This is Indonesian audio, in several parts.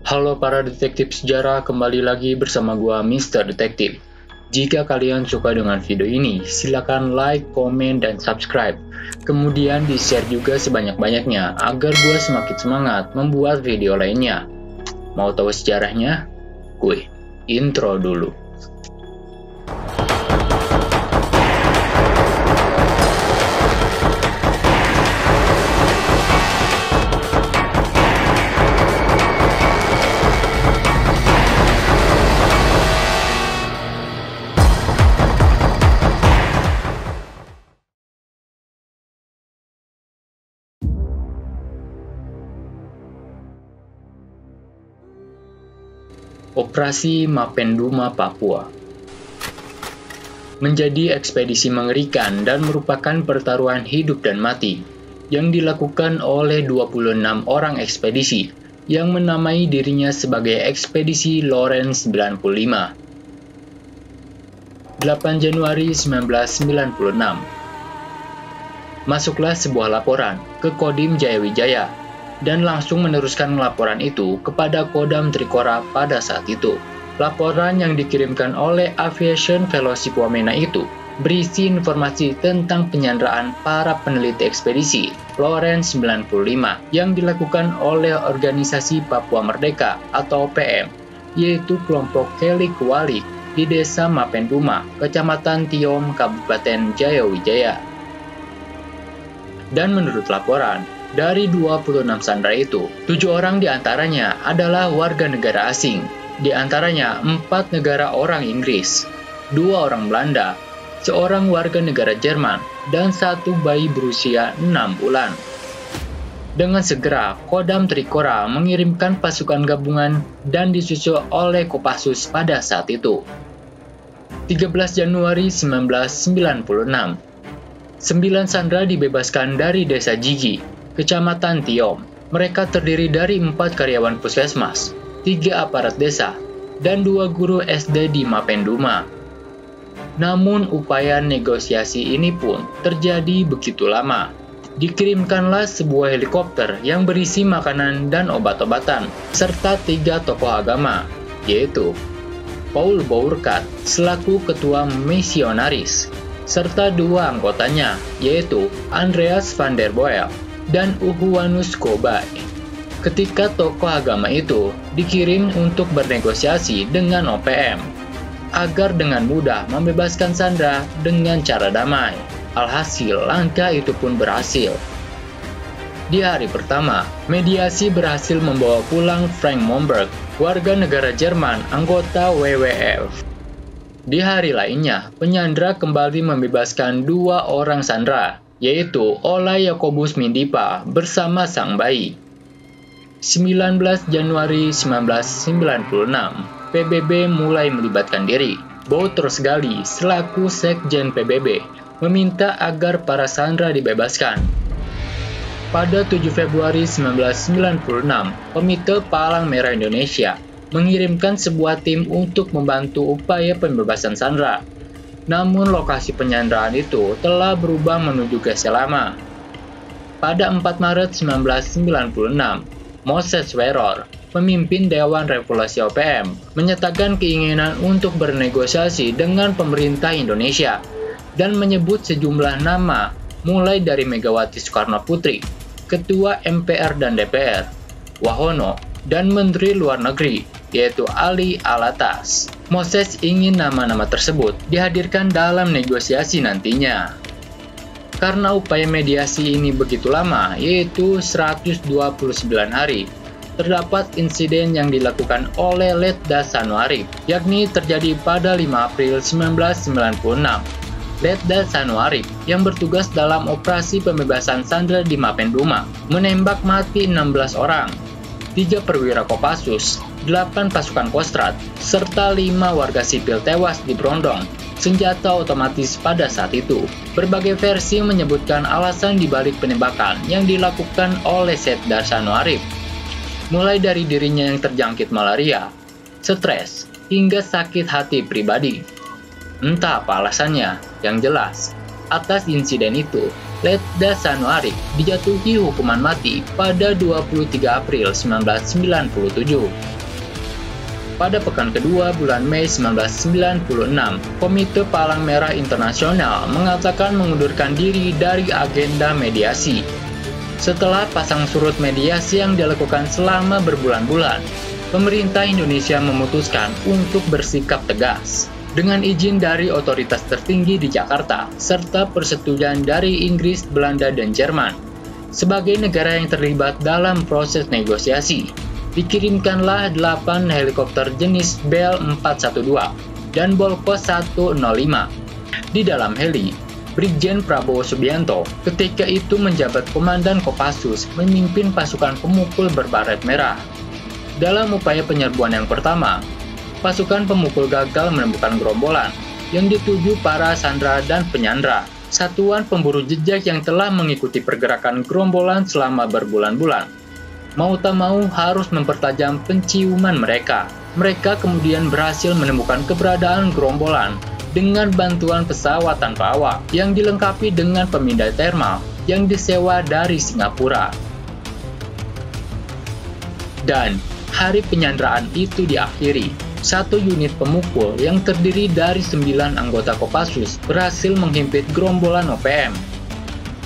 Halo para detektif sejarah, kembali lagi bersama gua Mr. Detektif. Jika kalian suka dengan video ini, silakan like, komen, dan subscribe. Kemudian di-share juga sebanyak-banyaknya agar gua semakin semangat membuat video lainnya. Mau tahu sejarahnya? Gue intro dulu. Operasi Mapenduma Papua menjadi ekspedisi mengerikan dan merupakan pertaruhan hidup dan mati yang dilakukan oleh 26 orang ekspedisi yang menamai dirinya sebagai Ekspedisi Lawrence 95. 8 Januari 1996. Masuklah sebuah laporan ke Kodim Jayawijaya dan langsung meneruskan laporan itu kepada Kodam Trikora pada saat itu. Laporan yang dikirimkan oleh Aviation Fellowship Wamena itu berisi informasi tentang penyanderaan para peneliti ekspedisi Lawrence 95 yang dilakukan oleh Organisasi Papua Merdeka atau PM, yaitu kelompok Keli Kuali di Desa Mapenduma, Kecamatan Tiom, Kabupaten Jayawijaya. Dan menurut laporan, dari 26 sandera itu, 7 orang diantaranya adalah warga negara asing, diantaranya 4 negara orang Inggris, 2 orang Belanda, seorang warga negara Jerman, dan 1 bayi berusia 6 bulan. Dengan segera, Kodam Trikora mengirimkan pasukan gabungan dan disusul oleh Kopassus pada saat itu. 13 Januari 1996, 9 sandera dibebaskan dari Desa Jigi, Kecamatan Tiom. Mereka terdiri dari 4 karyawan puskesmas, 3 aparat desa, dan 2 guru SD di Mapenduma. Namun upaya negosiasi ini pun terjadi begitu lama. Dikirimkanlah sebuah helikopter yang berisi makanan dan obat-obatan, serta 3 tokoh agama, yaitu Paul Bourkat selaku ketua misionaris, serta 2 anggotanya, yaitu Andreas van der Boel dan Uhuanus Kobai. Ketika tokoh agama itu dikirim untuk bernegosiasi dengan OPM agar dengan mudah membebaskan sandera dengan cara damai. Alhasil langkah itu pun berhasil. Di hari pertama, mediasi berhasil membawa pulang Frank Momberg, warga negara Jerman, anggota WWF. Di hari lainnya, penyandera kembali membebaskan 2 orang sandera, yaitu Ola Yakobus Mindipa bersama sang bayi. 19 Januari 1996, PBB mulai melibatkan diri. Boutros Ghali selaku Sekjen PBB meminta agar para sandera dibebaskan. Pada 7 Februari 1996, Komite Palang Merah Indonesia mengirimkan sebuah tim untuk membantu upaya pembebasan sandera. Namun lokasi penyanderaan itu telah berubah menuju ke Selama. Pada 4 Maret 1996, Moses Weror, pemimpin Dewan Revolusi OPM, menyatakan keinginan untuk bernegosiasi dengan pemerintah Indonesia dan menyebut sejumlah nama mulai dari Megawati Soekarno Putri, Ketua MPR dan DPR, Wahono, dan Menteri Luar Negeri, yaitu Ali Alatas. Moses ingin nama-nama tersebut dihadirkan dalam negosiasi nantinya. Karena upaya mediasi ini begitu lama, yaitu 129 hari, terdapat insiden yang dilakukan oleh Letda Sanuarif, yakni terjadi pada 5 April 1996. Letda Sanuarif yang bertugas dalam operasi pembebasan sandera di Mapenduma menembak mati 16 orang, 3 perwira Kopassus, 8 pasukan Kostrad, serta 5 warga sipil tewas di Brondong, senjata otomatis pada saat itu. Berbagai versi menyebutkan alasan dibalik penembakan yang dilakukan oleh Letda Sanuarif, mulai dari dirinya yang terjangkit malaria, stres, hingga sakit hati pribadi. Entah apa alasannya, yang jelas, atas insiden itu, Letda Sanuarif dijatuhi hukuman mati pada 23 April 1997. Pada pekan kedua bulan Mei 1996, Komite Palang Merah Internasional mengatakan mengundurkan diri dari agenda mediasi. Setelah pasang surut mediasi yang dilakukan selama berbulan-bulan, pemerintah Indonesia memutuskan untuk bersikap tegas. Dengan izin dari otoritas tertinggi di Jakarta, serta persetujuan dari Inggris, Belanda, dan Jerman, sebagai negara yang terlibat dalam proses negosiasi, dikirimkanlah 8 helikopter jenis Bell 412 dan Bolkos 105. Di dalam heli, Brigjen Prabowo Subianto ketika itu menjabat Komandan Kopassus memimpin pasukan pemukul berbaret merah. Dalam upaya penyerbuan yang pertama, pasukan pemukul gagal menemukan gerombolan yang dituju para sandera dan penyandra, satuan pemburu jejak yang telah mengikuti pergerakan gerombolan selama berbulan-bulan. Mau tak mau harus mempertajam penciuman mereka. Mereka kemudian berhasil menemukan keberadaan gerombolan dengan bantuan pesawat tanpa awak yang dilengkapi dengan pemindai termal yang disewa dari Singapura. Dan hari penyanderaan itu diakhiri. Satu unit pemukul yang terdiri dari 9 anggota Kopassus berhasil menghimpit gerombolan OPM.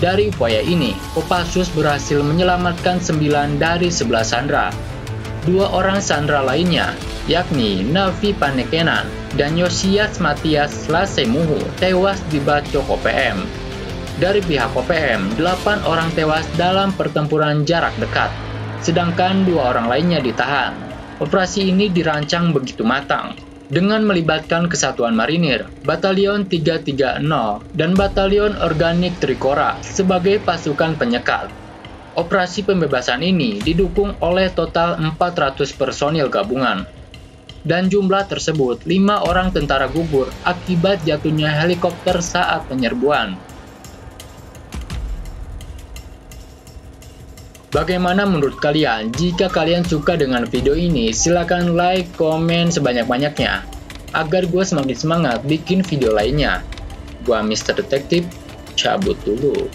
Dari upaya ini, Kopassus berhasil menyelamatkan 9 dari 11 sandera. 2 orang sandera lainnya, yakni Navi Panekenan dan Yosias Matias Lasemuhu, tewas di bacok OPM. Dari pihak OPM, 8 orang tewas dalam pertempuran jarak dekat, sedangkan 2 orang lainnya ditahan. Operasi ini dirancang begitu matang, dengan melibatkan Kesatuan Marinir, Batalion 330, dan Batalion Organik Trikora sebagai pasukan penyekat. Operasi pembebasan ini didukung oleh total 400 personil gabungan. Dan jumlah tersebut, 5 orang tentara gugur akibat jatuhnya helikopter saat penyerbuan. Bagaimana menurut kalian? Jika kalian suka dengan video ini, silakan like, komen sebanyak-banyaknya, agar gue semakin semangat bikin video lainnya. Gua Mr. Detektif, cabut dulu.